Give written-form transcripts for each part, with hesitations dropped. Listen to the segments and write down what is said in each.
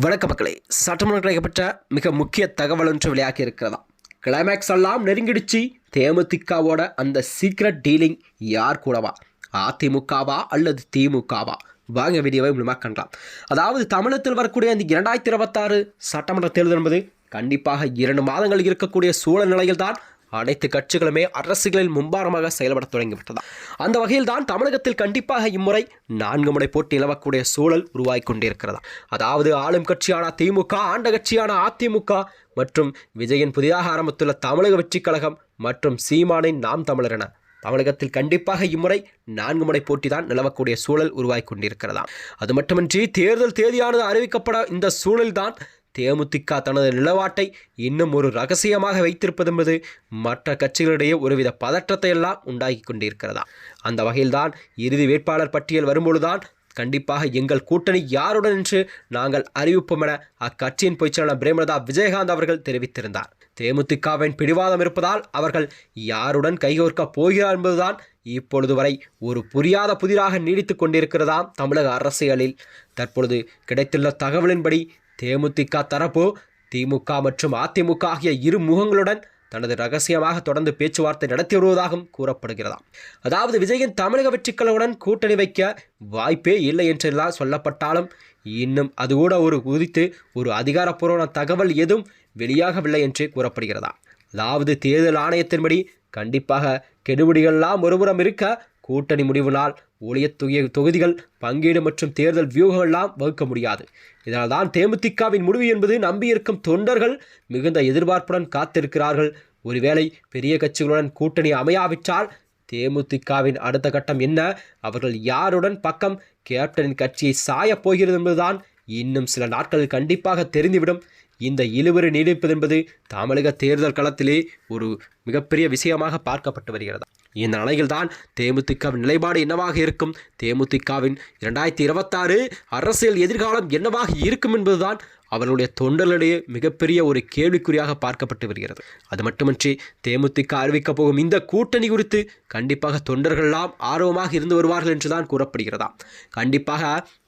வணக்க மக்களே, சட்டமன்றம் கிடைக்கப்பட்ட மிக முக்கிய தகவல் ஒன்று வெளியாகி இருக்கிறதா. கிளைமேக்ஸ் எல்லாம் நெருங்கிடுச்சு. தேமுதிகவோட அந்த சீக்ரெட் டீலிங் யார் கூடவா? அதிமுகவா அல்லது திமுகவா? வாங்க வீடியோவை மூலமாக காணலாம். அதாவது தமிழகத்தில் வரக்கூடிய அந்த 2026 சட்டமன்ற தேர்தல் என்பது கண்டிப்பாக 2 மாதங்கள் இருக்கக்கூடிய சூழல் நிலையில் தான் அனைத்து கட்சிகளுமே அரசுகளில் மும்பாரமாக செயல்பட தொடங்கிவிட்டதா. அந்த வகையில் தான் தமிழகத்தில் கண்டிப்பாக இம்முறை 4 முறை போட்டி நிலவக்கூடிய சூழல் உருவாகி கொண்டிருக்கிறதா. அதாவது ஆளும் கட்சியான திமுக, ஆண்ட கட்சியான அதிமுக மற்றும் விஜயின் புதிதாக ஆரம்பித்துள்ள தமிழக வெற்றிக் கழகம் மற்றும் சீமானின் நாம் தமிழர் என தமிழகத்தில் கண்டிப்பாக இம்முறை 4 முறை போட்டி தான் நிலவக்கூடிய சூழல் உருவாகி கொண்டிருக்கிறதா. அது மட்டுமின்றி தேர்தல் தேதியானது அறிவிக்கப்பட இந்த சூழல்தான் தேமுதிக தனது நிலவாட்டை இன்னும் ஒரு ரகசியமாக வைத்திருப்பது என்பது மற்ற கட்சிகளிடையே ஒருவித பதற்றத்தை எல்லாம் உண்டாகி கொண்டிருக்கிறதா. அந்த வகையில்தான் இறுதி வேட்பாளர் பட்டியல் வரும்பொழுதுதான் கண்டிப்பாக எங்கள் கூட்டணி யாருடன் என்று நாங்கள் அறிவிப்போம் என அக்கட்சியின் பொதுச்செயலாளர் பிரேமலதா விஜயகாந்த் அவர்கள் தெரிவித்திருந்தார். தேமுதிகவின் பிடிவாதம் இருப்பதால் அவர்கள் யாருடன் கைகோர்க்கப் போகிறார் என்பதுதான் இப்பொழுது வரை ஒரு புரியாத புதிராக நீடித்து கொண்டிருக்கிறதாம் தமிழக அரசியலில். தற்பொழுது கிடைத்துள்ள தகவலின்படி தேமுதிக தரப்பு திமுக மற்றும் அதிமுக ஆகிய இரு முகங்களுடன் தனது ரகசியமாக தொடர்ந்து பேச்சுவார்த்தை நடத்தி வருவதாகவும் கூறப்படுகிறதாம். அதாவது விஜயின் தமிழக வெற்றிக்கழகத்துடன் கூட்டணி வைக்க வாய்ப்பே இல்லை என்றெல்லாம் சொல்லப்பட்டாலும் இன்னும் அது கூட குறித்து ஒரு அதிகாரப்பூர்வ தகவல் எதுவும் வெளியாகவில்லை என்று கூறப்படுகிறதா. அதாவது தேர்தல் ஆணையத்தின்படி கண்டிப்பாக கெடுபிடிகள்லாம் ஒருபுறம் இருக்க கூட்டணி முடிவினால் ஊழிய தொகுதிகள் பங்கீடு மற்றும் தேர்தல் வியூகங்கள்லாம் வகுக்க முடியாது. இதனால் தான் தேமுதிகவின் முடிவு என்பது நம்பியிருக்கும் தொண்டர்கள் மிகுந்த எதிர்பார்ப்புடன் காத்திருக்கிறார்கள். ஒருவேளை பெரிய கட்சிகளுடன் கூட்டணி அமையாவிட்டால் தேமுதிகவின் அடுத்த கட்டம் என்ன, அவர்கள் யாருடன் பக்கம் கேப்டனின் கட்சியை சாயப் போகிறது என்பதுதான் இன்னும் சில நாட்களில் கண்டிப்பாக தெரிந்துவிடும். இந்த இழுபறி நீடிப்பது என்பது தமிழக தேர்தல் களத்திலே ஒரு மிகப்பெரிய விஷயமாக பார்க்கப்பட்டு வருகிறது. இந்த நிலையில்தான் தேமுதிகவின் நிலைப்பாடு என்னவாக இருக்கும், தேமுதிகவின் 2026 அரசியல் எதிர்காலம் என்னவாக இருக்கும் என்பதுதான் அவர்களுடைய தொண்டர்களிடையே மிகப்பெரிய ஒரு கேள்விக்குறியாக பார்க்கப்பட்டு வருகிறது. அது மட்டுமின்றி தேமுதிக அறிவிக்கப் போகும் இந்த கூட்டணி குறித்து கண்டிப்பாக தொண்டர்களெல்லாம் ஆர்வமாக இருந்து வருவார்கள் என்றுதான் கூறப்படுகிறதாம். கண்டிப்பாக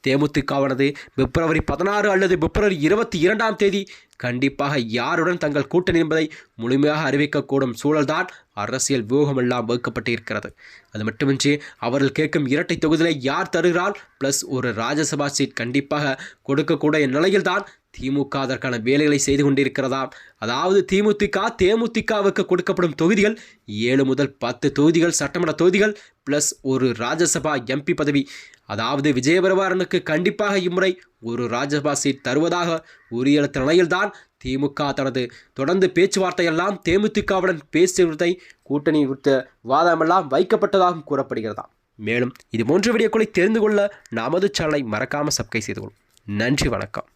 தேமுதிகவானது பிப்ரவரி 16 அல்லது பிப்ரவரி 22ஆம் தேதி கண்டிப்பாக யாருடன் தங்கள் கூட்டணி என்பதை முழுமையாக அறிவிக்கக்கூடும் சூழல்தான் அரசியல் வியூகமெல்லாம் வகுக்கப்பட்டு இருக்கிறது. அது மட்டுமின்றி அவர்கள் கேட்கும் இரட்டை தொகுதிகளை யார் தருகிறால் பிளஸ் ஒரு ராஜ்யசபா சீட் கண்டிப்பாக கொடுக்கக்கூடிய நிலையில்தான் திமுக அதற்கான வேலைகளை செய்து கொண்டிருக்கிறதாம். அதாவது தேமுதிகவுக்கு கொடுக்கப்படும் தொகுதிகள் 7 முதல் 10 தொகுதிகள் சட்டமன்ற தொகுதிகள் பிளஸ் ஒரு ராஜ்யசபா எம்பி பதவி. அதாவது விஜயபிரபாரனுக்கு கண்டிப்பாக இம்முறை ஒரு ராஜ்யசபா சீட் தருவதாக உறுதியளித்த நிலையில்தான் திமுக தனது தொடர்ந்து பேச்சுவார்த்தையெல்லாம் தேமுதிகவுடன் பேசுவதை கூட்டணி குறித்த வாதமெல்லாம் வைக்கப்பட்டதாகவும் கூறப்படுகிறதா. மேலும் இது போன்ற வீடியோக்களை தெரிந்து கொள்ள நமது சேனலை மறக்காமல் சப்ஸ்கிரைப் செய்து கொள்ளும். நன்றி, வணக்கம்.